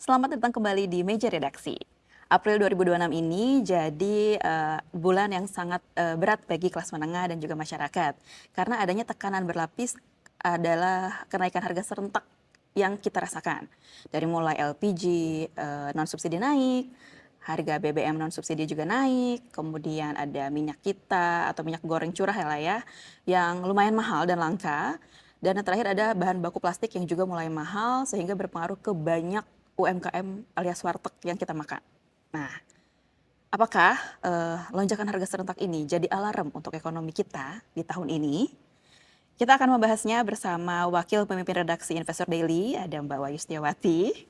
Selamat datang kembali di Meja Redaksi. April 2026 ini jadi bulan yang sangat berat bagi kelas menengah dan juga masyarakat. Karena adanya tekanan berlapis adalah kenaikan harga serentak yang kita rasakan. Dari mulai LPG non-subsidi naik, harga BBM non-subsidi juga naik, kemudian ada minyak kita atau minyak goreng curah ya, yang lumayan mahal dan langka. Dan yang terakhir ada bahan baku plastik yang juga mulai mahal sehingga berpengaruh ke banyak UMKM alias warteg yang kita makan. Nah, apakah lonjakan harga serentak ini jadi alarm untuk ekonomi kita di tahun ini? Kita akan membahasnya bersama Wakil Pemimpin Redaksi Investor Daily, ada Mbak Wayu Setiawati.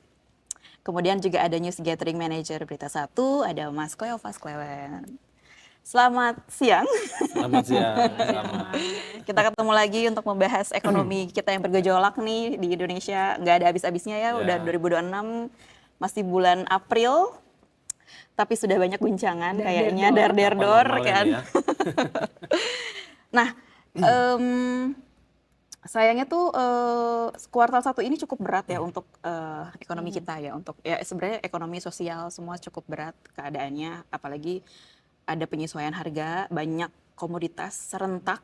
Kemudian juga ada News Gathering Manager Berita Satu, ada Mas Cleophas Clewen. Selamat siang. Selamat siang. Selamat. Kita ketemu lagi untuk membahas ekonomi kita yang bergejolak nih di Indonesia. Nggak ada habis-habisnya ya, udah 2026, masih bulan April. Tapi sudah banyak guncangan kayaknya, dar-der-dor kan. Ya? Nah, sayangnya tuh kuartal 1 ini cukup berat ya untuk ekonomi kita ya. Untuk ya sebenarnya ekonomi sosial semua cukup berat keadaannya, apalagi ada penyesuaian harga, banyak komoditas serentak.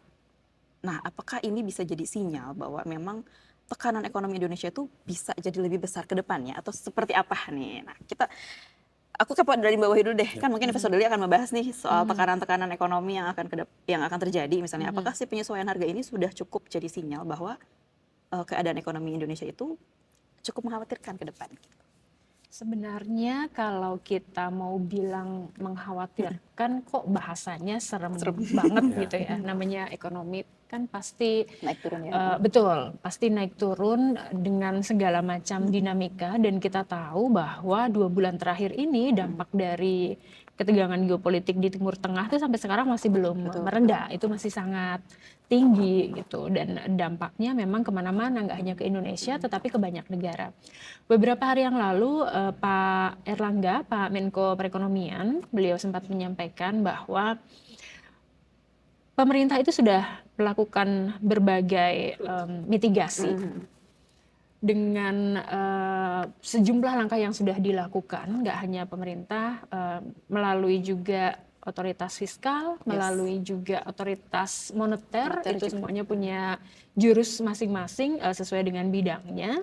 Nah, apakah ini bisa jadi sinyal bahwa memang tekanan ekonomi Indonesia itu bisa jadi lebih besar ke depannya atau seperti apa nih? Nah, aku dari Mbak Wahyu dulu deh. Kan mungkin Investor Daily akan membahas nih soal tekanan-tekanan ekonomi yang akan terjadi misalnya. Apakah si penyesuaian harga ini sudah cukup jadi sinyal bahwa keadaan ekonomi Indonesia itu cukup mengkhawatirkan ke depan? Sebenarnya kalau kita mau bilang mengkhawatirkan kok bahasanya serem banget gitu ya. Namanya ekonomi kan pasti naik turun ya. Betul, pasti naik turun dengan segala macam dinamika, dan kita tahu bahwa 2 bulan terakhir ini dampak dari ketegangan geopolitik di Timur Tengah itu sampai sekarang masih belum mereda. Itu masih sangat tinggi gitu, dan dampaknya memang kemana-mana, nggak hanya ke Indonesia tetapi ke banyak negara. Beberapa hari yang lalu Pak Erlangga, Pak Menko Perekonomian, beliau sempat menyampaikan bahwa pemerintah itu sudah melakukan berbagai mitigasi dengan sejumlah langkah yang sudah dilakukan, nggak hanya pemerintah, melalui juga otoritas fiskal, melalui juga otoritas moneter itu semuanya punya jurus masing-masing sesuai dengan bidangnya.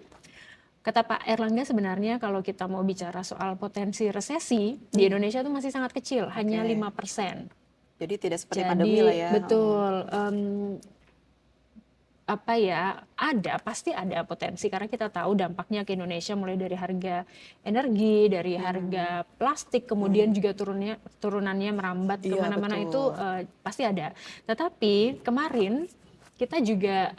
Kata Pak Erlangga, sebenarnya kalau kita mau bicara soal potensi resesi di Indonesia itu masih sangat kecil, hanya 5%. Jadi tidak seperti pandemi lah ya. Betul. Pasti ada potensi karena kita tahu dampaknya ke Indonesia mulai dari harga energi, dari harga plastik, kemudian juga turunannya merambat kemana-mana itu pasti ada. Tetapi kemarin kita juga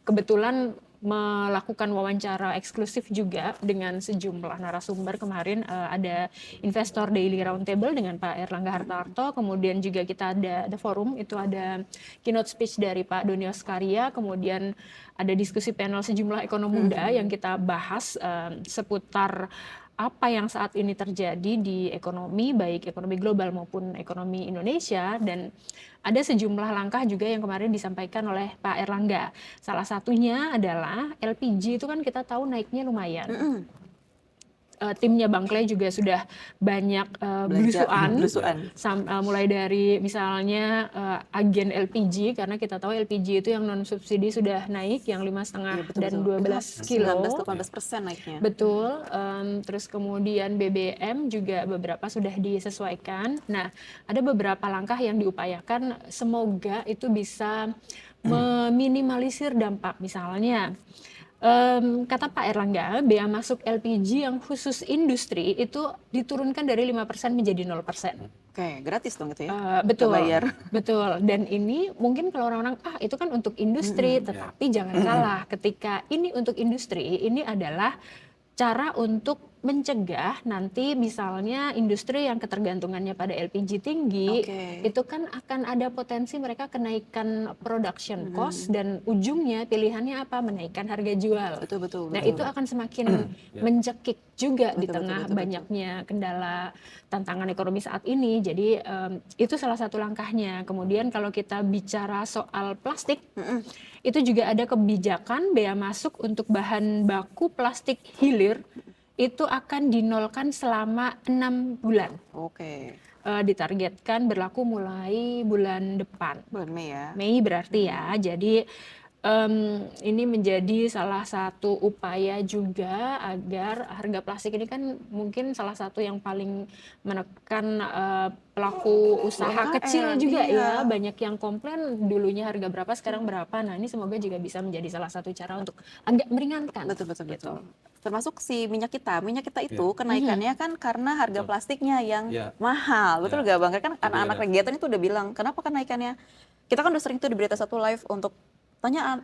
kebetulan melakukan wawancara eksklusif juga dengan sejumlah narasumber. Kemarin ada Investor Daily Roundtable dengan Pak Erlangga Hartarto, kemudian juga kita ada The Forum, itu ada keynote speech dari Pak Doni Oskaria, kemudian ada diskusi panel sejumlah ekonom muda yang kita bahas seputar apa yang saat ini terjadi di ekonomi, baik ekonomi global maupun ekonomi Indonesia, dan ada sejumlah langkah juga yang kemarin disampaikan oleh Pak Erlangga. Salah satunya adalah LPG itu kan kita tahu naiknya lumayan. Timnya Bang Clay juga sudah banyak belusuan. Mulai dari misalnya agen LPG, karena kita tahu LPG itu yang non subsidi sudah naik, yang 5,5 dan 12 kilo. 19-18% naiknya. Betul. Terus kemudian BBM juga beberapa sudah disesuaikan. Nah, ada beberapa langkah yang diupayakan, semoga itu bisa meminimalisir dampak. Misalnya kata Pak Erlangga, bea masuk LPG yang khusus industri itu diturunkan dari 5% menjadi 0%. Oke, gratis dong itu ya? Betul, betul. Dan ini mungkin kalau orang-orang, itu kan untuk industri, tetapi jangan salah, ketika ini untuk industri, ini adalah cara untuk mencegah nanti misalnya industri yang ketergantungannya pada LPG tinggi, itu kan akan ada potensi mereka kenaikan production cost, dan ujungnya pilihannya apa? Menaikkan harga jual. Betul. Nah, itu akan semakin mencekik juga di tengah banyaknya kendala tantangan ekonomi saat ini. Jadi itu salah satu langkahnya. Kemudian kalau kita bicara soal plastik, itu juga ada kebijakan bea masuk untuk bahan baku plastik hilir itu akan dinolkan selama 6 bulan. Oke. Ditargetkan berlaku mulai bulan depan. Bulan Mei ya. Mei berarti ya. Jadi ini menjadi salah satu upaya juga agar harga plastik ini kan mungkin salah satu yang paling menekan pelaku usaha UMKM, kecil juga iya. ya. Banyak yang komplain dulunya harga berapa sekarang berapa. Nah ini semoga juga bisa menjadi salah satu cara untuk agak meringankan. Betul, betul, gitu. betul. Termasuk si minyak kita itu Iya. kenaikannya kan karena harga Betul. plastiknya yang Iya. mahal, betul Iya. gak Bang? Kan Jadi anak-anak ada kegiatan itu udah bilang, kenapa kenaikannya? Kita kan udah sering tuh di berita satu live untuk tanya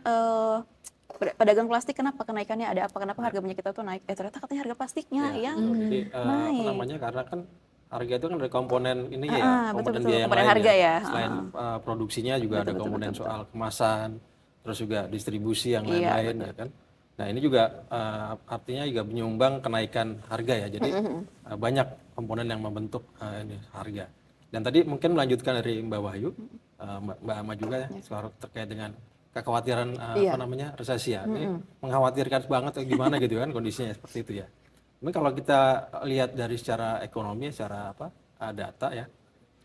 pedagang plastik kenapa kenaikannya ada apa, kenapa harga minyak kita tuh naik? Ternyata katanya harga plastiknya ya, yang betul. Jadi apa naik. namanya? Karena kan harga itu kan ada komponen ini ya, Betul, komponen betul, biaya yang komponen lain harga ya. ya. Selain produksinya juga Betul, ada betul, komponen betul, betul. soal kemasan, terus juga distribusi yang Iya, lain-lain betul. ya kan. Nah ini juga artinya juga menyumbang kenaikan harga ya. Jadi banyak komponen yang membentuk ini harga. Dan tadi mungkin melanjutkan dari Mbak Wahyu, Mbak Ama juga ya, soal terkait dengan kekhawatiran apa Iya. namanya resesi ya. Ini mengkhawatirkan banget gimana gitu kan kondisinya seperti itu ya. Tapi kalau kita lihat dari secara ekonomi, secara apa data ya,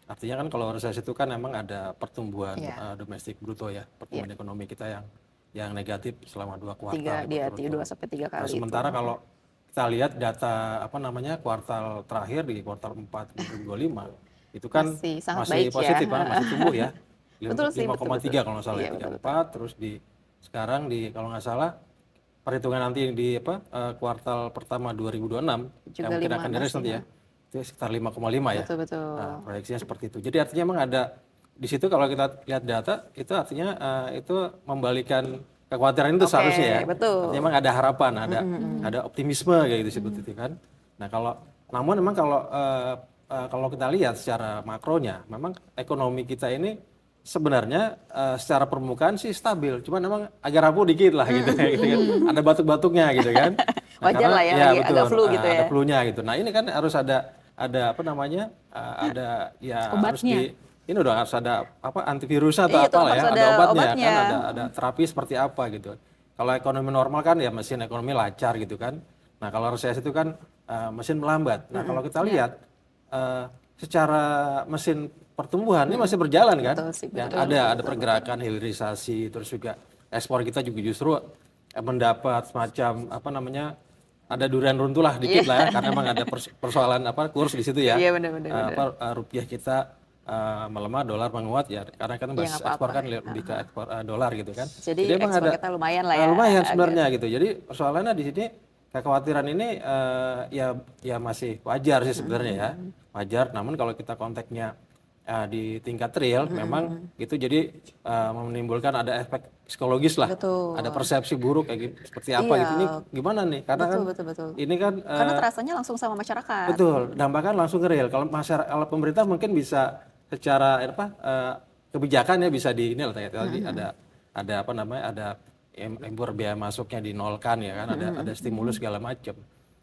artinya kan kalau resesi itu kan memang ada pertumbuhan Iya. domestik bruto ya, pertumbuhan ekonomi kita yang negatif selama 2 kuartal Dia 2 berturut-turut. sampai 3 Nah, kali itu. sementara kalau kita lihat data apa namanya kuartal terakhir di kuartal 4 2025 itu kan Masih sangat masih baik ya. positif masih tumbuh ya. Betul sih, betul, 5,3 betul. kalau nggak salah Iya, ya, betul, betul. 34 terus di sekarang di kalau nggak salah perhitungan nanti di apa kuartal pertama 2026 Juga yang mungkin akan 5 dirilis masih, nanti ya. Itu sekitar 5,5 ya. Betul, betul. Nah, proyeksinya seperti itu. Jadi artinya memang ada di situ kalau kita lihat data itu artinya itu membalikan kekhawatiran itu Oke, seharusnya ya. betul. Artinya memang ada harapan, ada optimisme kayak gitu disebut itu kan. Nah, namun memang kalau kita lihat secara makronya memang ekonomi kita ini sebenarnya secara permukaan sih stabil, cuman memang agak rapuh dikit lah gitu, gitu kan. Ada batuk-batuknya gitu kan. Nah, Wajar lah ya, lagi betul, agak flu gitu ada ya. flu-nya gitu. Nah ini kan harus ada apa namanya, ada ya harus Obatnya. ini udah harus ada apa antivirusnya atau Iya, itu apalah harus ya, ada ada obatnya obatnya. kan, ada terapi seperti apa gitu. Kalau ekonomi normal kan ya mesin ekonomi lancar gitu kan. Nah kalau resesi itu kan mesin melambat. Nah kalau kita lihat secara mesin pertumbuhan ini masih berjalan kan. Betul sih, Ya, betul, ada pergerakan hilirisasi, terus juga ekspor kita juga justru mendapat semacam apa namanya ada durian runtuh lah dikit lah ya karena memang ada persoalan apa kurs di situ ya. Iya, benar-benar. Rupiah kita melemah, dolar menguat ya karena kan Iya, basis nggak apa-apa. ekspor kan lebih ke ekspor dolar gitu kan. Jadi emang ekspor kita lumayan lah ya. lumayan agak- sebenarnya gitu. Jadi persoalannya di sini kekhawatiran ini ya masih wajar sih sebenarnya ya. Wajar, namun kalau kita konteksnya di tingkat real memang itu jadi menimbulkan ada efek psikologis lah. Betul. Ada persepsi buruk kayak seperti apa Iya. gitu. Ini gimana nih? Karena kan Betul. ini kan Karena terasanya langsung sama masyarakat. betul, dampaknya langsung ke real. Kalau masyarakat, kalau pemerintah mungkin bisa secara kebijakan ya bisa di ini lah tadi ada apa namanya ada impor biaya masuknya dinolkan ya kan ada stimulus segala macam.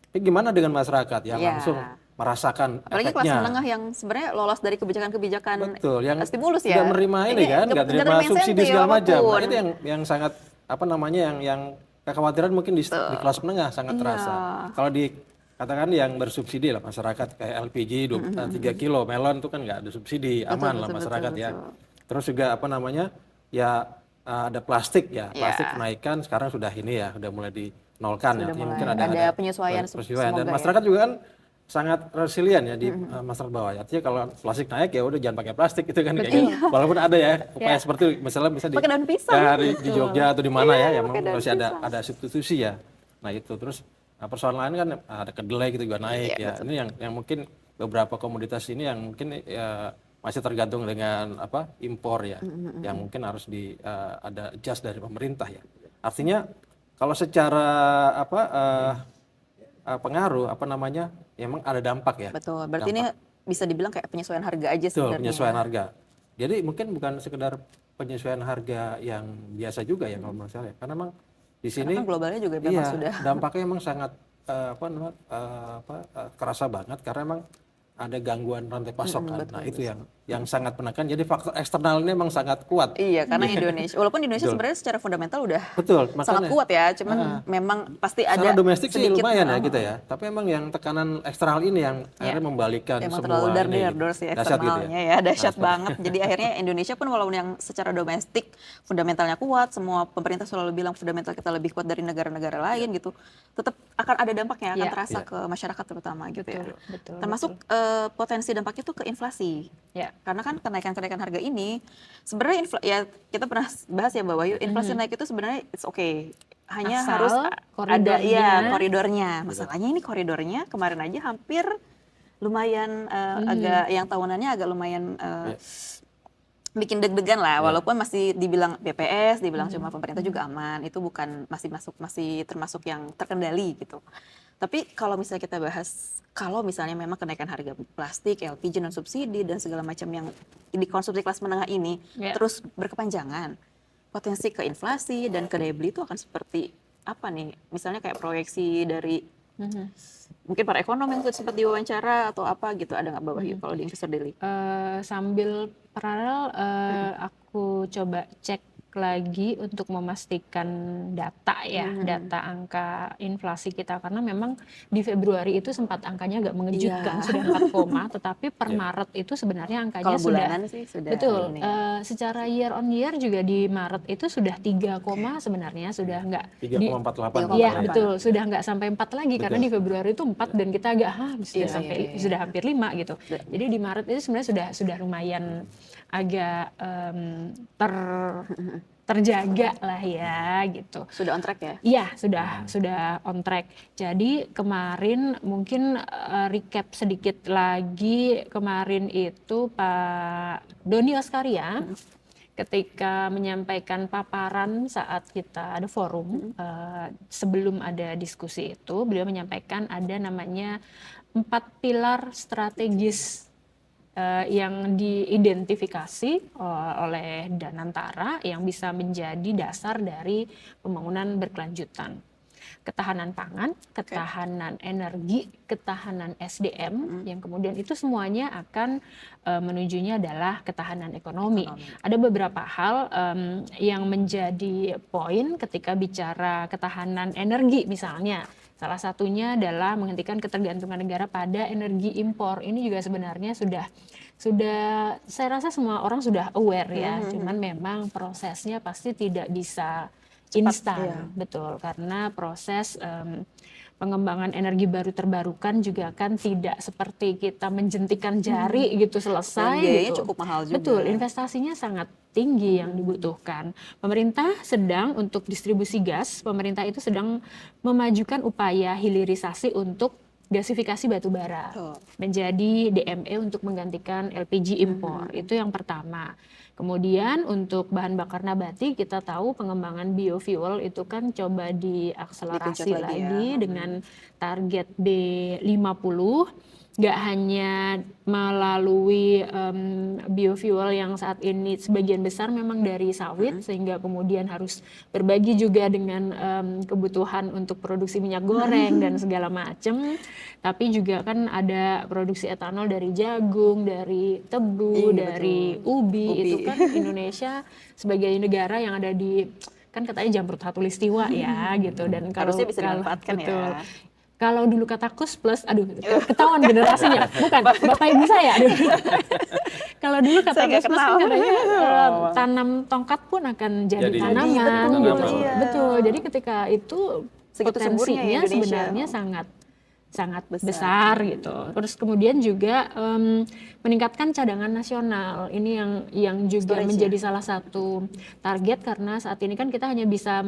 Tapi gimana dengan masyarakat yang Iya. langsung merasakan Apalagi kelas efeknya? menengah yang sebenarnya lolos dari kebijakan-kebijakan Betul, yang stimulus ya. nggak menerima ini kan, nggak terima terima subsidi insentif segala macam. Nah, apapun. itu yang sangat apa namanya yang kekhawatiran mungkin di kelas menengah sangat terasa. Kalau katakan yang bersubsidi lah masyarakat kayak LPG 3 kilo melon itu kan nggak ada subsidi, aman lah masyarakat ya. Terus juga apa namanya ya ada plastik ya, plastik kenaikan sekarang sudah ini ya, sudah mulai dinolkan ya. Artinya mungkin ada penyesuaian dan semoga ya. masyarakat juga kan sangat resilient ya di masyarakat bawah. Artinya kalau plastik naik ya udah jangan pakai plastik gitu kan kayak gitu. Walaupun ada ya upaya seperti misalnya bisa Pakai daun pisang. di Jogja atau di mana ya yang pakai daun masih ada substitusi ya. Nah itu terus persoalan lain kan ada kedelai gitu juga naik ya. Ini yang mungkin beberapa komoditas ini yang mungkin ya masih tergantung dengan apa impor ya. Yang mungkin harus ada adjust dari pemerintah ya. Artinya kalau secara apa pengaruh apa namanya ya emang ada dampak ya. Betul. Berarti ini bisa dibilang kayak penyesuaian harga aja Betul, sebenarnya. penyesuaian harga. Jadi mungkin bukan sekedar penyesuaian harga yang biasa juga ya kalau menurut saya. Karena memang di sini Karena kan globalnya juga memang sudah dampaknya memang sangat kerasa banget karena memang ada gangguan rantai pasok kan. Nah, itu yang yang sangat menekan. Jadi faktor eksternal ini memang sangat kuat. Iya, karena Indonesia, walaupun Indonesia Betul. sebenarnya secara fundamental udah Betul, sangat makanya. kuat ya, cuman memang pasti Secara ada domestik sih sedikit lumayan ya kita ya. Tapi memang yang tekanan eksternal ini yang akhirnya membalikkan emang semua terlalu ini. dar-dar sih Dahsyat gitu eksternalnya ya, dahsyat banget. Jadi akhirnya Indonesia pun walaupun yang secara domestik fundamentalnya kuat, semua pemerintah selalu bilang fundamental kita lebih kuat dari negara-negara lain gitu, tetap akan ada dampaknya, akan terasa ke masyarakat terutama gitu ya. Betul, Termasuk potensi dampaknya itu ke inflasi. Ya. Karena kan kenaikan harga ini sebenarnya ya kita pernah bahas ya Mbak Wahyu, inflasi naik itu sebenarnya it's okay. Hanya Asal harus ada koridornya. koridornya. Masalahnya ini koridornya kemarin aja hampir lumayan agak yang tahunannya agak lumayan bikin deg-degan lah, walaupun masih dibilang BPS, dibilang cuma pemerintah juga aman, itu bukan masih termasuk yang terkendali gitu. Tapi kalau misalnya kita bahas, kalau misalnya memang kenaikan harga plastik, LPG non subsidi dan segala macam yang dikonsumsi kelas menengah ini terus berkepanjangan, potensi ke inflasi dan ke daya beli itu akan seperti apa nih? Misalnya kayak proyeksi dari mungkin para ekonom yang sempat diwawancara atau apa gitu, ada nggak Mbak Wahyu kalau di Investor Daily? Sambil paralel aku coba cek lagi untuk memastikan data ya, data angka inflasi kita, karena memang di Februari itu sempat angkanya agak mengejutkan, sudah 4, tetapi per Maret itu sebenarnya angkanya Kalau bulanan sih sudah betul. ini. Secara year on year juga di Maret itu sudah 3, sebenarnya sudah enggak 3,48. Iya betul, sudah nggak sampai 4 lagi karena di Februari itu 4 dan kita agak sudah hampir 5 gitu. Jadi di Maret itu sebenarnya sudah lumayan agak terjaga lah ya gitu. Sudah on track ya? Iya, sudah on track. Jadi kemarin mungkin recap sedikit lagi, kemarin itu Pak Doni Oskaria ketika menyampaikan paparan saat kita ada forum, sebelum ada diskusi itu, beliau menyampaikan ada namanya 4 pilar strategis yang diidentifikasi oleh Danantara yang bisa menjadi dasar dari pembangunan berkelanjutan. Ketahanan pangan, ketahanan energi, ketahanan SDM, yang kemudian itu semuanya akan menujunya adalah ketahanan ekonomi. Ada beberapa hal yang menjadi poin ketika bicara ketahanan energi misalnya. Salah satunya adalah menghentikan ketergantungan negara pada energi impor. Ini juga sebenarnya sudah saya rasa semua orang sudah aware ya. Cuman memang prosesnya pasti tidak bisa instan, betul, karena proses pengembangan energi baru terbarukan juga kan tidak seperti kita menjentikan jari gitu selesai. Dan biayanya gitu. cukup mahal juga. Betul, investasinya sangat tinggi yang dibutuhkan. Pemerintah sedang untuk distribusi gas, pemerintah itu sedang memajukan upaya hilirisasi untuk gasifikasi batu bara menjadi DME untuk menggantikan LPG impor. Itu yang pertama. Kemudian untuk bahan bakar nabati kita tahu pengembangan biofuel itu kan coba diakselerasi lagi dengan target B50. Nggak hanya melalui biofuel yang saat ini sebagian besar memang dari sawit, sehingga kemudian harus berbagi juga dengan kebutuhan untuk produksi minyak goreng dan segala macam. Tapi juga kan ada produksi etanol dari jagung, dari tebu, dari ubi. Itu kan Indonesia sebagai negara yang ada di, kan katanya jamrut khatulistiwa ya gitu, dan harusnya bisa dimanfaatkan ya. Kalau dulu kata KUS plus, ketahuan generasinya, bukan bapak ibu saya. Kalau dulu kata KUS plus kan katanya tanam tongkat pun akan jadi tanaman, gitu. Betul. Jadi ketika itu potensinya sebenarnya sangat besar gitu. Terus kemudian juga meningkatkan cadangan nasional. Ini yang juga menjadi salah satu target, karena saat ini kan kita hanya bisa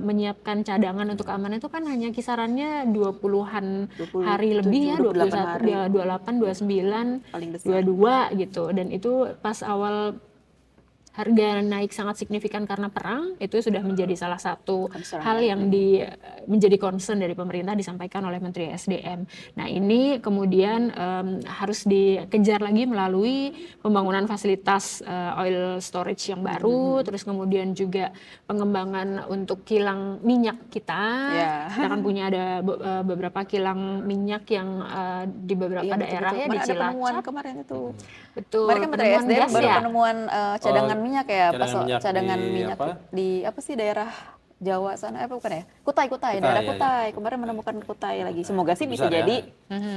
menyiapkan cadangan untuk keamanan itu kan hanya kisarannya 20-an hari lebih ya, 21, 28, 29, 22 gitu. Dan itu pas awal harga naik sangat signifikan karena perang, itu sudah menjadi salah satu Concern hal ya. yang menjadi concern dari pemerintah, disampaikan oleh Menteri SDM. Nah, ini kemudian harus dikejar lagi melalui pembangunan fasilitas oil storage yang baru, terus kemudian juga pengembangan untuk kilang minyak kita. Ya. Kita kan punya ada beberapa kilang minyak yang di beberapa Iya, daerah betul-betul. ya, di Kemarin ada penemuan Cilacap. kemarin itu. Betul, Kemarin kan Menteri penemuan SDM gas baru ya. penemuan cadangan minyak ya, pas cadangan minyak cadangan di minyak apa? di apa sih daerah Jawa sana, apa bukan ya? Kutai, daerah ya, Kutai. Kemarin menemukan Kutai lagi. Semoga sih bisa Besar ya. jadi.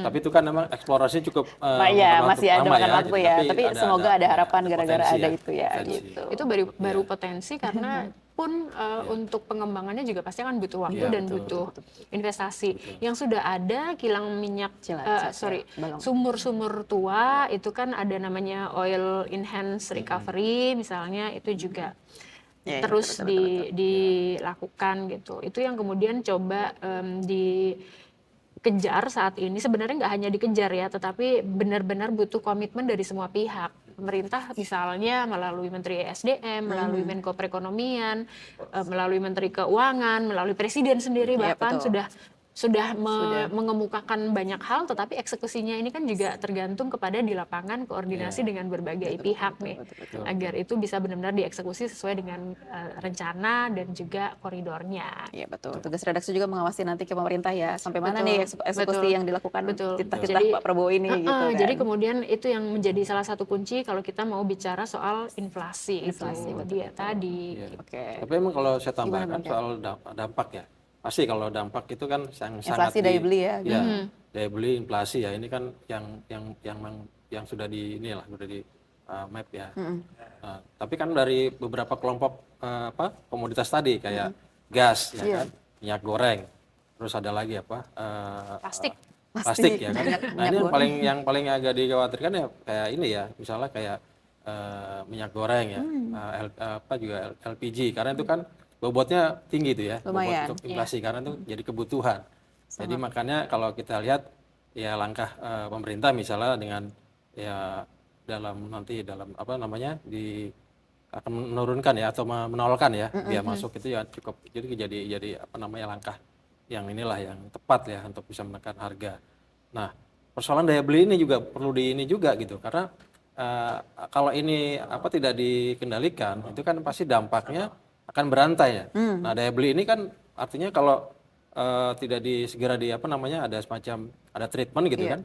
Tapi itu kan memang eksplorasinya cukup Ya, makan waktu masih ada lama makan waktu jadi, ya. Tapi semoga ada harapan gara-gara potensi ada ya, itu ya, potensi. gitu. Itu baru potensi karena pun untuk pengembangannya juga pasti akan butuh waktu Iya, dan betul. butuh investasi. Yang sudah ada kilang minyak Cilacap, Balong. sumur-sumur tua itu kan ada namanya oil enhanced recovery misalnya, itu juga Ya, ya, terus betul. dilakukan gitu. Itu yang kemudian coba dikejar saat ini. Sebenarnya nggak hanya dikejar ya, tetapi benar-benar butuh komitmen dari semua pihak. Pemerintah misalnya melalui Menteri SDM, melalui Menko Perekonomian, melalui Menteri Keuangan, melalui Presiden sendiri Iya, bahkan betul. sudah mengemukakan banyak hal, tetapi eksekusinya ini kan juga tergantung kepada di lapangan koordinasi dengan berbagai pihak nih, agar itu bisa benar-benar dieksekusi sesuai dengan rencana dan juga koridornya. Iya, betul. Tugas redaksi juga mengawasi nanti ke pemerintah ya, sampai mana Betul, nih eksekusi betul, yang dilakukan betul. titah-titah Pak Prabowo ini gitu kan. Jadi kemudian itu yang menjadi salah satu kunci kalau kita mau bicara soal inflasi, Inflasi, itu betul, dia tadi. Iya. Oke. Tapi emang kalau saya Gimana, tambahkan Bang? soal dampak ya, pasti kalau dampak itu kan sangat Inflasi, daya beli ya. daya beli, inflasi ya, ini kan yang sudah di inilah sudah di map ya. Nah, tapi kan dari beberapa kelompok komoditas tadi kayak gas ya kan, minyak goreng, terus ada lagi apa plastik ya kan. Nah ini yang paling agak dikhawatirkan ya kayak ini ya, misalnya kayak minyak goreng ya, juga LPG, karena itu kan bobotnya tinggi itu ya, bobot Lumayan, untuk inflasi karena itu jadi kebutuhan. Jadi makanya kalau kita lihat ya langkah pemerintah misalnya dengan ya dalam apa namanya akan menurunkan ya atau menolkan ya biaya masuk itu ya cukup, jadi apa namanya langkah yang inilah yang tepat ya untuk bisa menekan harga. Nah persoalan daya beli ini juga perlu ini juga gitu, karena kalau ini tidak dikendalikan itu kan pasti dampaknya akan berantai ya. Nah daya beli ini kan artinya kalau tidak segera ada semacam treatment gitu kan,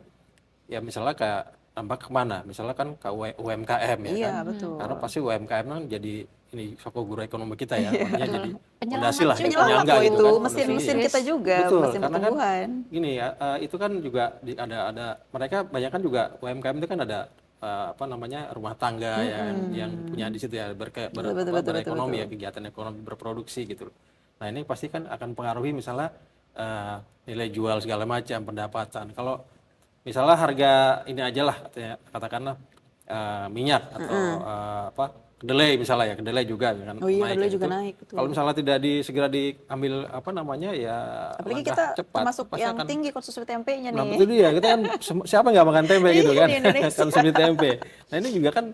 ya misalnya kayak dampak kemana, misalnya kan ke UMKM ya Iya, kan, betul. karena pasti UMKM kan jadi ini soko guru ekonomi kita ya, makanya jadi Penyelamat fondasi lah, ya, Penyelamat penyangga loh gitu itu, kan, mesin kita juga, betul, mesin karena kan pertumbuhan. gini ya, itu kan juga ada mereka banyak kan juga UMKM itu kan ada rumah tangga ya kan, yang punya di situ ya berekonomi ya, kegiatan ekonomi berproduksi gitu. Nah ini pasti kan akan pengaruhi misalnya nilai jual segala macam, pendapatan. Kalau misalnya harga ini aja lah katakanlah minyak atau kedelai misalnya ya, kedelai juga kan Oh iya, naik kedelai ya, juga itu. naik, betul. Kalau misalnya tidak segera diambil ya Apalagi langkah kita cepat, termasuk pasti yang akan. tinggi konsumsi tempenya Nah nih. itu dia, kita kan siapa nggak makan tempe gitu Iya, kan, di Indonesia. konsumsi tempe. Nah ini juga kan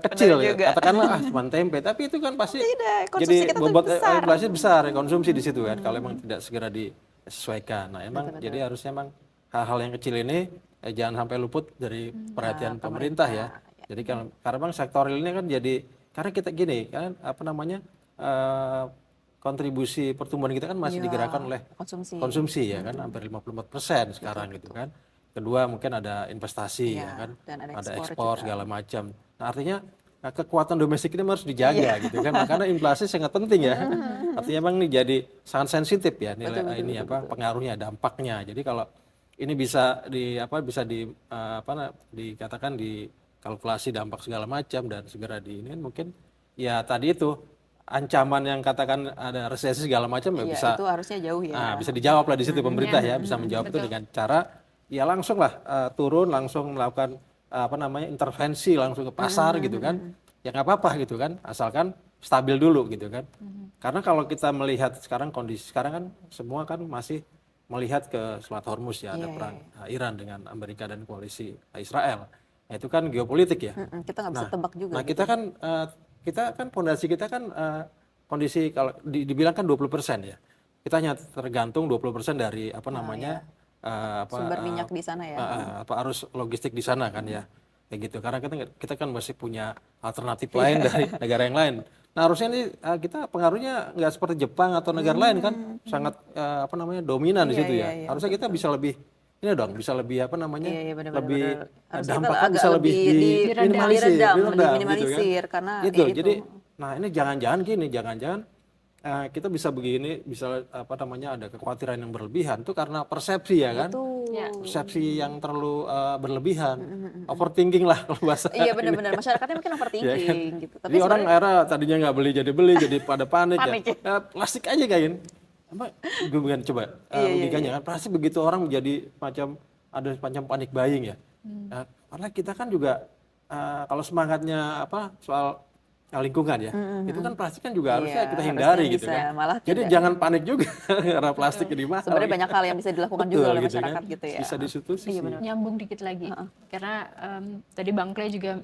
kecil ya, juga. katakanlah cuma tempe, tapi itu kan pasti Tidak, konsumsi jadi kita tuh bobot besar. inflasi besar, konsumsi di situ kan, kalau emang tidak segera disesuaikan. Nah emang jadi harusnya emang hal-hal yang kecil ini jangan sampai luput dari perhatian pemerintah ya. Jadi karena memang sektor ini kan jadi, karena kita gini kan kontribusi pertumbuhan kita kan masih digerakkan oleh konsumsi ya kan, hampir 54% sekarang gitu kan. Kedua mungkin ada investasi ya kan, dan ada ekspor ekspor juga. segala macam. Nah artinya kekuatan domestik ini harus dijaga gitu kan, makanya inflasi sangat penting ya. Artinya memang ini jadi sangat sensitif ya nilai pengaruhnya, dampaknya. Jadi kalau ini bisa dikatakan dikalkulasi dampak segala macam dan segera ini mungkin ya tadi itu ancaman yang katakan ada resesi segala macam ya bisa Itu harusnya jauh ya. bisa dijawab lah di situ pemerintah ya, bisa menjawab itu dengan cara ya langsung lah turun, langsung melakukan intervensi langsung ke pasar gitu kan, ya nggak apa-apa gitu kan, asalkan stabil dulu gitu kan. Karena kalau kita melihat sekarang kondisi sekarang kan semua kan masih melihat ke Selat Hormuz ya, ada perang Iran dengan Amerika dan koalisi Israel. Nah, itu kan geopolitik ya. Kita nggak bisa tebak juga. Nah kita kan kita kan pondasi kita kan kondisi kalau dibilang kan 20% ya. Kita hanya tergantung 20% dari apa namanya Sumber minyak di sana ya. arus logistik di sana kan ya. Kayak gitu. Karena kita kan masih punya alternatif lain dari negara yang lain. Nah, harusnya ini kita pengaruhnya nggak seperti Jepang atau negara lain kan sangat apa namanya dominan di situ ya. Harusnya kita bisa lebih ini dong, bisa lebih apa namanya? Lebih dampaknya bisa lebih diminimalisir karena gitu. Jadi nah ini jangan-jangan gini, jangan-jangan kita bisa begini, bisa apa namanya ada kekhawatiran yang berlebihan tuh karena persepsi ya kan? Persepsi yang terlalu berlebihan, overthinking lah kalau bahasa. Iya benar-benar masyarakatnya mungkin overthinking gitu. Tapi jadi orang akhirnya tadinya nggak beli, jadi pada panik ya. Plastik aja kain. Apa bukan coba logikanya kan plastik begitu orang menjadi ada macam panik buying ya. Nah, karena kita kan juga kalau semangatnya apa soal lingkungan ya, itu kan plastik kan juga harusnya kita hindari gitu kan. Jadi jangan panik juga karena plastik jadi mahal. Sebenarnya banyak hal yang bisa dilakukan juga oleh masyarakat gitu ya. Bisa disubstitusi. Nyambung dikit lagi, karena tadi Bang Clay juga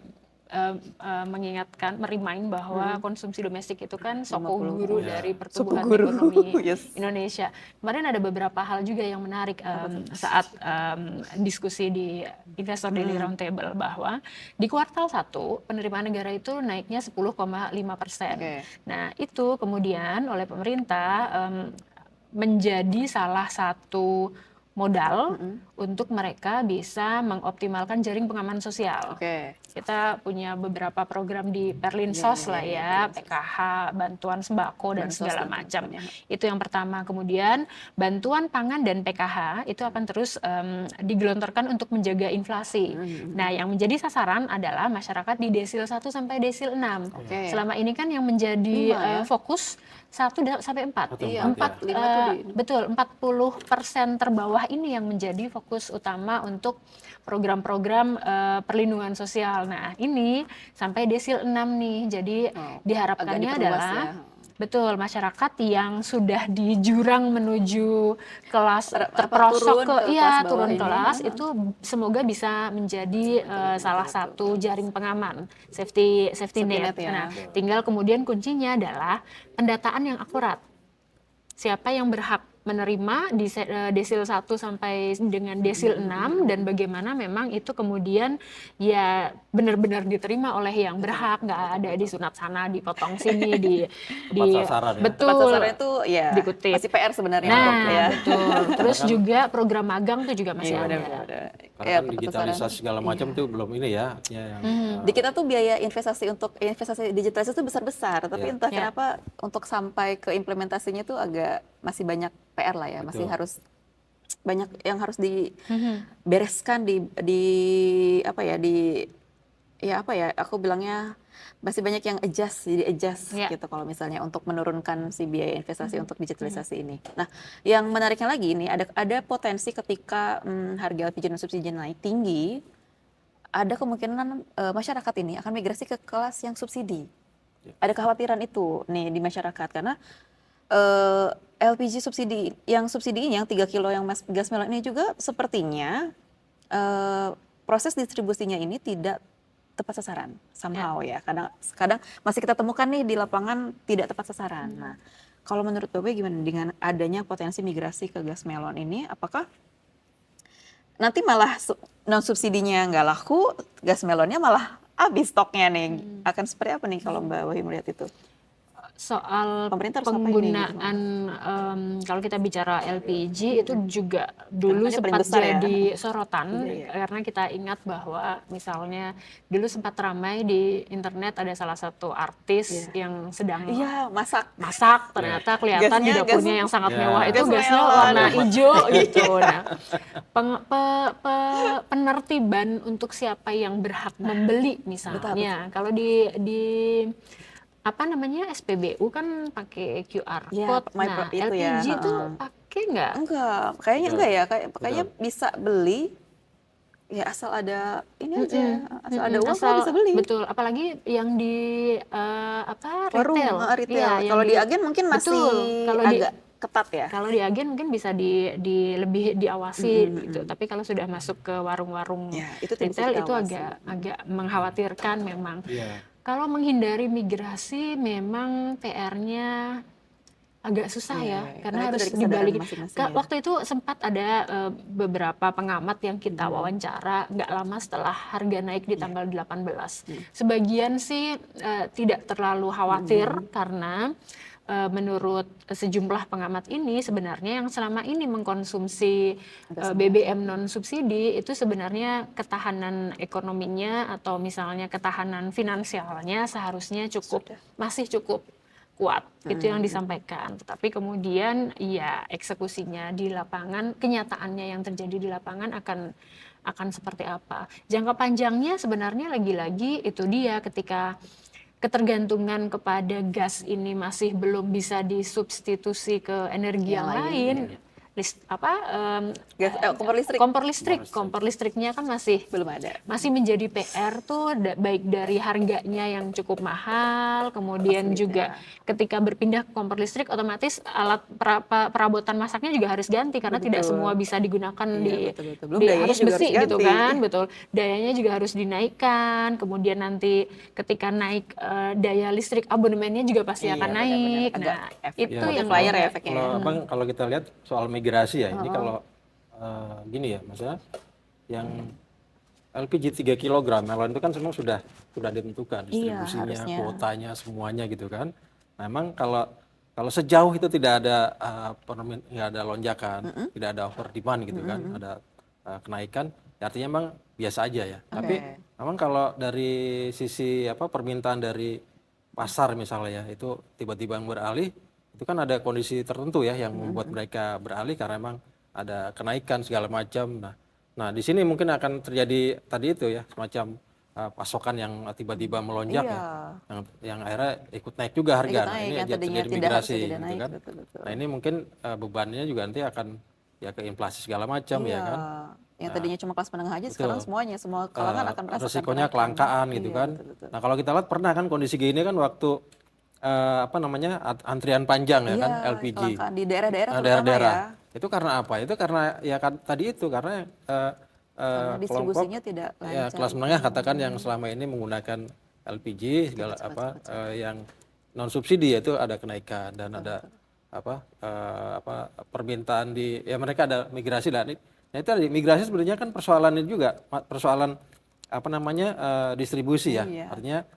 mengingatkan, merimain bahwa konsumsi domestik itu kan soko guru dari pertumbuhan ekonomi Indonesia. Kemarin ada beberapa hal juga yang menarik saat diskusi di Investor Daily Roundtable bahwa di kuartal 1 penerimaan negara itu naiknya 10,5%. Nah itu kemudian oleh pemerintah menjadi salah satu modal untuk mereka bisa mengoptimalkan jaring pengaman sosial. Kita punya beberapa program di Perlinsos lah ya, PKH, bantuan sembako dan segala macam. Itu yang pertama. Kemudian bantuan pangan dan PKH itu akan terus digelontorkan untuk menjaga inflasi. Nah, yang menjadi sasaran adalah masyarakat di desil 1 sampai desil 6. Selama ini kan yang menjadi fokus 1 sampai 4. Betul, 40% terbawah ini yang menjadi fokus utama untuk program-program perlindungan sosial. Nah, ini sampai desil 6 nih. Jadi diharapkannya adalah betul masyarakat yang sudah di jurang menuju kelas terperosok turun kelas itu semoga bisa menjadi salah satu jaring pengaman, safety net. Nah, tinggal kemudian kuncinya adalah pendataan yang akurat. Siapa yang berhak menerima di desil 1 sampai dengan desil 6 dan bagaimana memang itu kemudian ya benar-benar diterima oleh yang berhak, nggak ada disunat sana dipotong sini di sasaran, betul sasaran itu ya dikutip. Masih PR sebenarnya. Nah, betul. Terus juga program magang tuh juga masih ada. Karena kan digitalisasi segala macam tuh belum ini ya. Di kita tuh biaya investasi digitalisasi itu besar-besar, tapi entah kenapa untuk sampai ke implementasinya tuh agak masih banyak PR lah ya. Masih harus banyak yang harus dibereskan aku bilangnya masih banyak yang adjust gitu kalau misalnya untuk menurunkan si biaya investasi untuk digitalisasi ini. Nah, yang menariknya lagi ini ada potensi ketika harga LPG dan subsidi naik tinggi, ada kemungkinan masyarakat ini akan migrasi ke kelas yang subsidi. Ada kekhawatiran itu nih di masyarakat karena LPG subsidi yang 3 kilo yang gas melon ini juga sepertinya proses distribusinya ini tidak tepat sasaran somehow ya. Kadang masih kita temukan nih di lapangan tidak tepat sasaran. Nah, kalau menurut Bapak gimana dengan adanya potensi migrasi ke gas melon ini, apakah nanti malah non subsidinya nggak laku, gas melonnya malah habis stoknya nih? Akan seperti apa nih kalau Mbak Wahi melihat itu? Soal penggunaan kalau kita bicara LPG itu juga dulu sempat jadi sorotan karena kita ingat bahwa misalnya dulu sempat ramai di internet ada salah satu artis yang sedang masak ternyata kelihatan di dapurnya yang sangat mewah itu gasnya warna hijau gitu. Nah, penertiban untuk siapa yang berhak membeli misalnya kalau di SPBU kan pakai QR code. Nah, LPG itu pakai nggak? Enggak, kayaknya enggak ya. Kayaknya bisa beli ya asal ada ini aja, asal ada uang bisa beli. Betul, apalagi yang di retail. Ya, kalau di agen mungkin masih agak ketat ya. Kalau di agen mungkin bisa lebih diawasi gitu. Tapi kalau sudah masuk ke warung-warung retail itu agak mengkhawatirkan memang. Kalau menghindari migrasi memang PR-nya agak susah ya, karena itu harus dari kesadaran dibalikin. masing-masing ya. Waktu itu sempat ada beberapa pengamat yang kita wawancara nggak lama setelah harga naik di tanggal 18. Sebagian sih tidak terlalu khawatir karena menurut sejumlah pengamat ini sebenarnya yang selama ini mengkonsumsi BBM non subsidi itu sebenarnya ketahanan ekonominya atau misalnya ketahanan finansialnya seharusnya masih cukup kuat. Itu yang disampaikan. Tetapi kemudian ya eksekusinya di lapangan, kenyataannya yang terjadi di lapangan akan seperti apa. Jangka panjangnya sebenarnya lagi-lagi itu dia, ketika ketergantungan kepada gas ini masih belum bisa disubstitusi ke energi yang lain. Kompor listriknya kan Belum ada. masih menjadi PR tuh, baik dari harganya yang cukup mahal, kemudian juga ketika berpindah ke kompor listrik otomatis alat perabotan masaknya juga harus ganti karena tidak semua bisa digunakan Belum dayanya harus juga besi harus gitu ganti. kan, betul. Dayanya juga harus dinaikkan, kemudian nanti ketika naik daya listrik abonemennya juga pasti akan naik. Agak Nah, efek itu Ya, yang multiplier ya efeknya. Kalau Abang, kalau kita lihat soal migrasi ya, ini kalau gini ya, maksudnya yang LPG 3 kg melon itu kan semua sudah ditentukan distribusinya, harusnya. kuotanya, semuanya gitu kan. Memang kalau sejauh itu tidak ada nggak ada lonjakan, tidak ada over demand gitu kan, ada kenaikan, ya artinya memang biasa aja ya. Tapi memang kalau dari sisi permintaan dari pasar misalnya ya, itu tiba-tiba beralih, itu kan ada kondisi tertentu ya yang membuat mereka beralih karena memang ada kenaikan segala macam. Nah di sini mungkin akan terjadi tadi itu ya, semacam pasokan yang tiba-tiba melonjak ya, yang akhirnya ikut naik juga harga. Nah ini yang tadinya terjadi tidak migrasi harusnya tidak gitu naik, kan. betul. Nah ini mungkin bebannya juga nanti akan ya ke inflasi segala macam ya kan. Yang tadinya cuma kelas menengah aja sekarang semuanya, semua kalangan akan merasakan Resikonya kenaikan. kelangkaan gitu Iya, kan. betul. Nah kalau kita lihat pernah kan kondisi gini kan waktu antrian panjang ya kan LPG. Kelangkaan di daerah-daerah terutama Daerah-daerah. ya. Itu karena apa? Itu karena ya kan tadi itu karena Karena kelompok distribusinya tidak ya lancar. kelas menengah katakan yang selama ini menggunakan LPG segala yang non subsidi itu ada kenaikan dan ada permintaan ya mereka ada migrasi lah. Nah itu migrasi sebenarnya kan persoalan ini juga persoalan distribusi ya. Artinya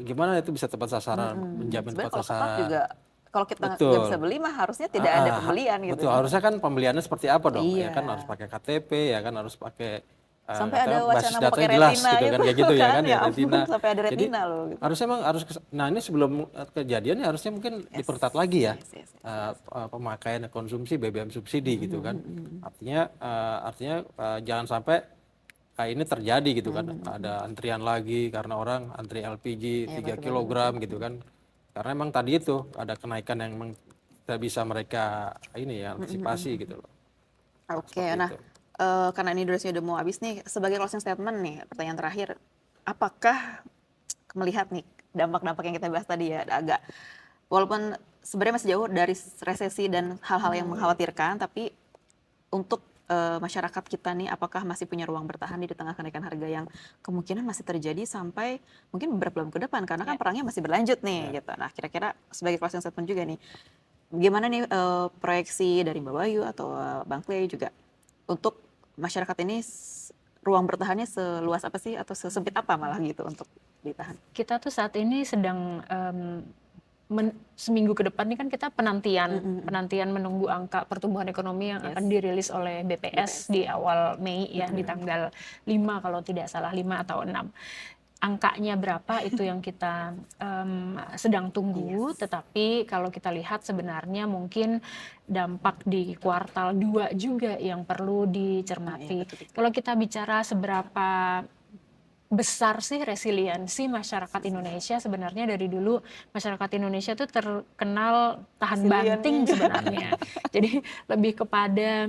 gimana itu bisa tepat sasaran, menjamin tepat Sebenarnya kalau tepat sasaran. juga, kalau kita nggak Betul. bisa beli mah harusnya tidak ada pembelian gitu. Betul, harusnya kan pembeliannya seperti apa dong? Iya. Ya kan harus pakai KTP, ya kan harus pakai Sampai ada basis wacana mau pakai datanya jelas retina gitu kan, itu kayak gitu ya kan, kan ya ya ampun, retina. sampai ada Jadi retina loh gitu. harusnya memang nah ini sebelum kejadian ya harusnya mungkin diperketat lagi ya. Yes. Pemakaian konsumsi BBM subsidi gitu kan. Artinya jangan sampai ini terjadi gitu kan. Ada antrian lagi karena orang antri LPG 3 kg gitu kan. Karena emang tadi itu ada kenaikan yang memang tidak bisa mereka antisipasi gitu loh. Oke, Seperti nah itu. karena ini durasinya udah mau habis nih, sebagai closing statement nih, pertanyaan terakhir, apakah melihat nih dampak-dampak yang kita bahas tadi ya, agak walaupun sebenarnya masih jauh dari resesi dan hal-hal yang mengkhawatirkan, tapi untuk masyarakat kita nih, apakah masih punya ruang bertahan di tengah kenaikan harga yang kemungkinan masih terjadi sampai mungkin beberapa bulan ke depan, karena kan perangnya masih berlanjut nih, gitu. Nah, kira-kira sebagai closing statement juga nih, gimana nih proyeksi dari Mbak Bayu atau Bang Clay juga untuk masyarakat ini ruang bertahannya seluas apa sih atau sesempit apa malah gitu untuk ditahan? Kita tuh saat ini sedang seminggu ke depan ini kan kita penantian menunggu angka pertumbuhan ekonomi yang akan dirilis oleh BPS di awal Mei ya, di tanggal 5 kalau tidak salah, 5 atau 6. Angkanya berapa itu yang kita sedang tunggu, tetapi kalau kita lihat sebenarnya mungkin dampak di kuartal 2 juga yang perlu dicermati. Kalau kita bicara seberapa besar sih resiliensi masyarakat Indonesia, sebenarnya dari dulu masyarakat Indonesia tuh terkenal tahan banting sebenarnya. Jadi lebih kepada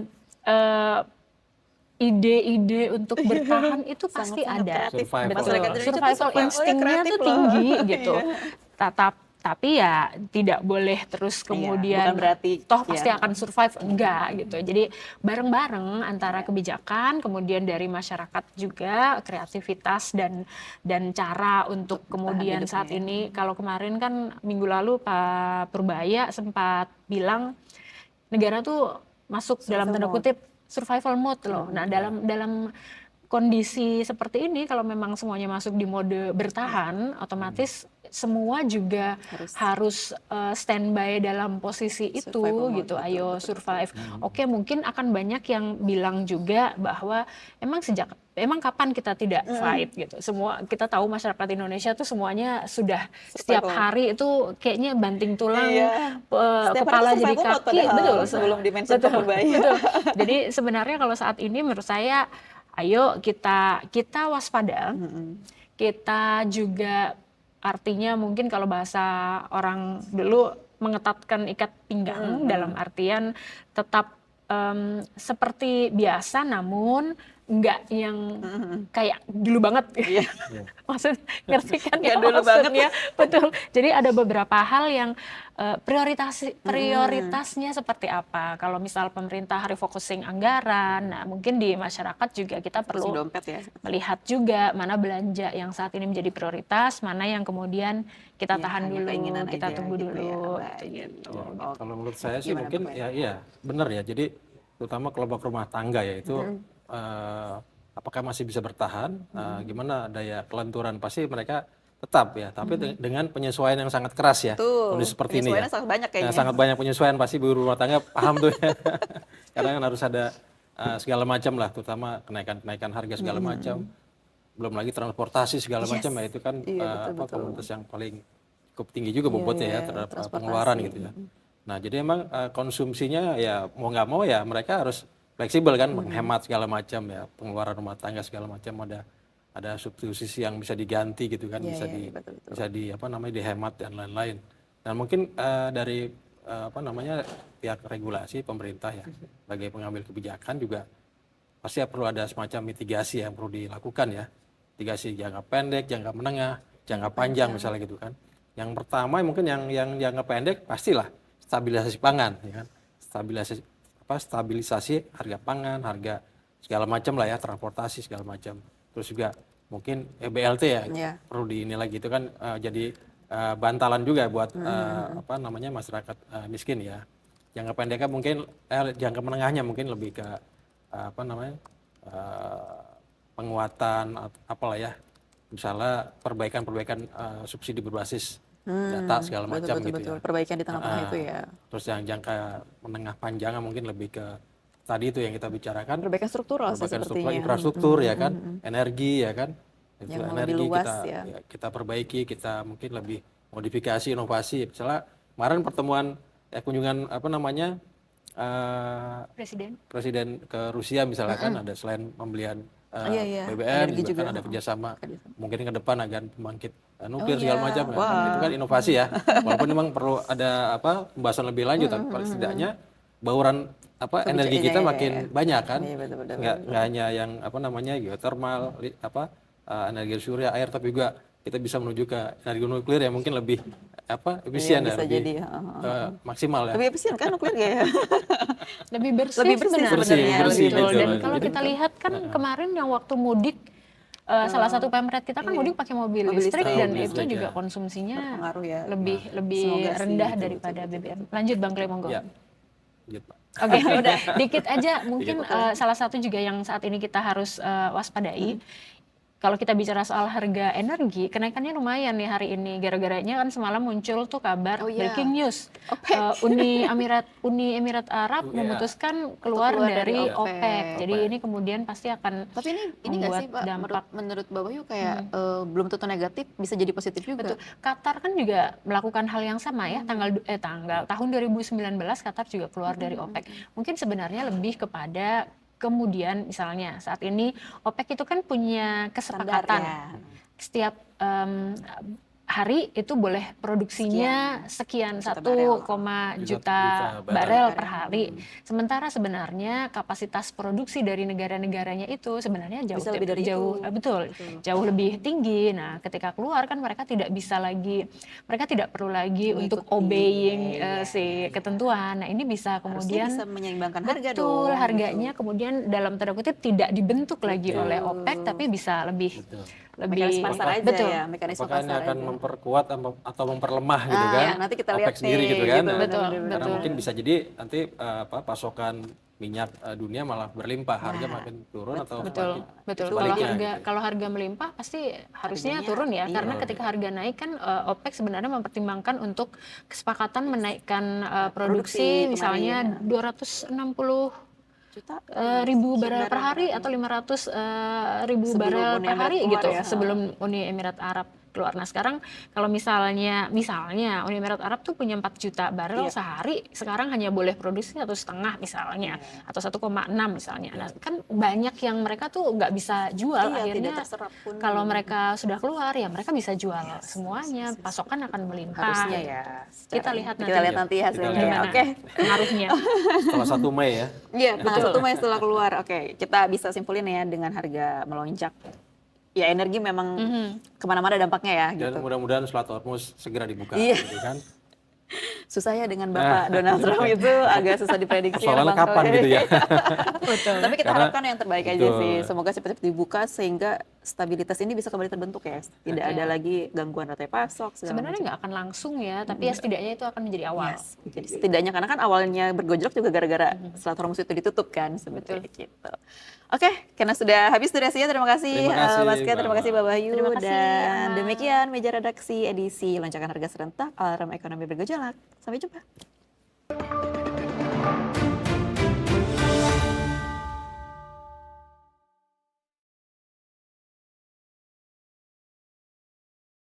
ide-ide untuk bertahan itu pasti ada. Survival. Betul. Masyarakat Indonesia tuh Survival instingnya tuh tinggi gitu. Tapi ya tidak boleh terus kemudian bukan berarti toh pasti ya. akan survive, enggak gitu. Jadi bareng-bareng antara kebijakan, kemudian dari masyarakat juga kreativitas dan cara untuk kemudian hidupnya saat ya. ini. Kalau kemarin kan minggu lalu Pak Purbaya sempat bilang negara tuh masuk dalam tanda mode. kutip survival mode loh. Nah, dalam kondisi seperti ini kalau memang semuanya masuk di mode bertahan, otomatis semua juga harus standby dalam posisi itu Survival mode, gitu. betul, Ayo betul, survive. Oke, mungkin akan banyak yang bilang juga bahwa emang kapan kita tidak fight gitu. Semua kita tahu masyarakat Indonesia tuh semuanya sudah setiap Survival. hari itu kayaknya banting tulang, Iya. Setiap hari kepala tuh jadi survival mode kaki, padahal, betul. sebelum di-mention Pak Purbaya. Betul. Jadi sebenarnya kalau saat ini menurut saya, ayo kita waspada, kita juga artinya mungkin kalau bahasa orang dulu mengetatkan ikat pinggang dalam artian tetap seperti biasa namun enggak yang kayak dulu banget. Maksud ngerti kan ya Nggak dulu banget. maksudnya? Betul. Jadi ada beberapa hal yang prioritasnya seperti apa. Kalau misal pemerintah refocusing anggaran, nah mungkin di masyarakat juga kita perlu dompet ya. melihat juga mana belanja yang saat ini menjadi prioritas, mana yang kemudian kita Ya, tahan hanya dulu, keinginan kita aja tunggu gitu ya. dulu, Baik. gitu. Ya, kalau menurut saya sih Gimana, mungkin Pak? ya iya benar ya. Jadi terutama kelompok rumah tangga ya itu apakah masih bisa bertahan? Gimana daya kelenturan pasti mereka tetap ya. Tapi dengan penyesuaian yang sangat keras ya. Tuh, Kondisi seperti ini ya. penyesuaiannya sangat banyak Ya, kayaknya. sangat banyak penyesuaian pasti ibu rumah tangga paham tuh ya. Karena kan harus ada segala macam lah, terutama kenaikan harga segala macam. Belum lagi transportasi segala macam ya itu kan Iya, betul. komoditas yang paling cukup tinggi juga bobotnya ya terhadap transportasi. pengeluaran gitu ya. Nah jadi emang konsumsinya ya mau nggak mau ya mereka harus fleksibel kan menghemat segala macam ya pengeluaran rumah tangga segala macam ada substitusi yang bisa diganti gitu kan Iya, iya, betul. bisa di apa namanya dihemat dan lain-lain. Dan mungkin dari apa namanya pihak regulasi pemerintah ya sebagai pengambil kebijakan juga pasti perlu ada semacam mitigasi yang perlu dilakukan ya. Mitigasi jangka pendek, jangka menengah, jangka panjang misalnya gitu kan. Yang pertama mungkin yang jangka pendek pastilah stabilisasi pangan ya kan. Stabilisasi harga pangan, harga segala macam lah ya, transportasi segala macam. Terus juga mungkin BLT ya perlu dinilai gitu kan jadi bantalan juga buat apa namanya masyarakat miskin ya. Jangka pendeknya mungkin jangka menengahnya mungkin lebih ke apa namanya penguatan apalah ya misalnya perbaikan subsidi berbasis data segala macam gitu ya. Perbaikan di tengah-tengah itu ya. Terus yang jangka menengah panjang mungkin lebih ke tadi itu yang kita bicarakan Perbaikan struktural sih perbaikan struktur sepertinya. infrastruktur ya kan energi ya kan itu Yang lebih energi luas kita ya. kita perbaiki kita mungkin lebih modifikasi inovasi misalnya kemarin pertemuan kunjungan apa namanya presiden ke Rusia misalnya kan ada selain pembelian BBM Energi juga kan juga. ada kerjasama mungkin ke depan agar pembangkit nuklir Oh, segala iya. macam ya kan. Itu kan inovasi ya walaupun memang perlu ada apa pembahasan lebih lanjut tapi paling setidaknya bauran apa energi kita makin banyak kan Iya, betul. nggak hanya yang apa namanya geothermal energi surya air tapi juga kita bisa menuju ke energi nuklir yang mungkin lebih apa efisien ya bisa lebih jadi, maksimal ya Lebih efisien kan nuklir ya? Lebih bersih, Lebih bersih sebenarnya. bersih, Betul. betul. Dan kalau Jadi- kita lihat kan kemarin yang waktu mudik salah satu pemret kita kan mudik pakai mobil listrik dan Mobil itu listrik, juga ya. konsumsinya Berpengaruh ya. lebih Semoga sih, rendah betul, daripada BBM. Lanjut Bang Clay, monggo. ya gitu Pak. Oke, udah dikit aja mungkin salah satu juga yang saat ini kita harus waspadai. Kalau kita bicara soal harga energi, kenaikannya lumayan nih hari ini. Gara-garanya kan semalam muncul tuh kabar breaking news. Uni Emirat Arab memutuskan keluar dari OPEC. Jadi ini kemudian pasti akan Tapi ini nggak sih Pak, dampak. menurut Bapak Yu kayak belum tentu negatif, bisa jadi positif juga. Betul. Qatar kan juga melakukan hal yang sama ya. Tahun 2019 Qatar juga keluar dari OPEC. Mungkin sebenarnya lebih kepada kemudian misalnya saat ini OPEC itu kan punya kesepakatan Standar, ya. setiap hari itu boleh produksinya sekian juta 1, Juta juta barel. barel per hari. Sementara sebenarnya kapasitas produksi dari negara-negaranya itu sebenarnya Bisa lebih dari itu. betul, jauh lebih tinggi. Nah, ketika keluar kan mereka tidak perlu lagi untuk Mengikuti, obeying iya. si ketentuan. Nah, ini bisa Harusnya kemudian bisa menyeimbangkan harga betul, dong. harganya kemudian dalam tanda kutip tidak dibentuk lagi oleh OPEC, tapi bisa lebih Mekanisme pasar aja betul. ya, mekanisme Apakah ini pasar akan aja. memperkuat atau memperlemah gitu kan? Ya, nanti kita lihat OPEC sendiri nih, gitu kan? gitu, Nah, betul, karena betul. mungkin bisa jadi nanti pasokan minyak dunia malah berlimpah, harga makin turun atau Betul, makin betul. sebaliknya gitu. Kalau harga melimpah pasti harusnya Harganya, turun ya, iya. karena ketika harga naik kan OPEC sebenarnya mempertimbangkan untuk kesepakatan menaikkan produksi Produksi misalnya kemarin. 260 Juta ribu barel per hari atau 500 ribu Sebelum barel Uni per Emirat hari keluar gitu ya. sebelum Uni Emirat Arab keluar. Nah sekarang kalau misalnya Uni Emirat Arab tuh punya 4 juta barel Iya. sehari, sekarang hanya boleh produksi 1,5 misalnya atau 1,6 misalnya. Nah kan banyak yang mereka tuh nggak bisa jual, Iya, tidak akhirnya terserap pun. kalau mereka sudah keluar ya mereka bisa jual semuanya, pasokan akan melimpah. Harusnya ya. Kita lihat nanti. Kita lihat nanti hasilnya. Kita lihat. Gimana Oke. pengaruhnya. Setelah 1 Mei ya. Iya, tanggal 1 Mei setelah keluar. Oke, kita bisa simpulin ya dengan harga melonjak. Ya energi memang kemana-mana dampaknya ya Dan gitu. mudah-mudahan Selat Hormuz segera dibuka Iya. gitu kan. Susah ya dengan Bapak Donald Trump itu agak susah diprediksi. Persoalannya Bang. kapan gitu ya. Betul. Tapi kita Karena- harapkan yang terbaik aja betul. sih. Semoga cepat-cepat dibuka sehingga stabilitas ini bisa kembali terbentuk ya. Tidak ada lagi gangguan rantai pasok. segala Sebenarnya nggak akan langsung ya, tapi ya setidaknya itu akan menjadi awal. Yes. Jadi setidaknya karena kan awalnya bergojlok juga gara-gara Selat Hormuz itu ditutup kan sebetulnya gitu. Oke, karena sudah habis durasinya, terima kasih, Terima kasih, Mas Kia, terima kasih Mbak Bayu. Terima kasih, Dan Ama. demikian meja redaksi edisi lonjakan harga serentak alarm ekonomi bergejolak. Sampai jumpa.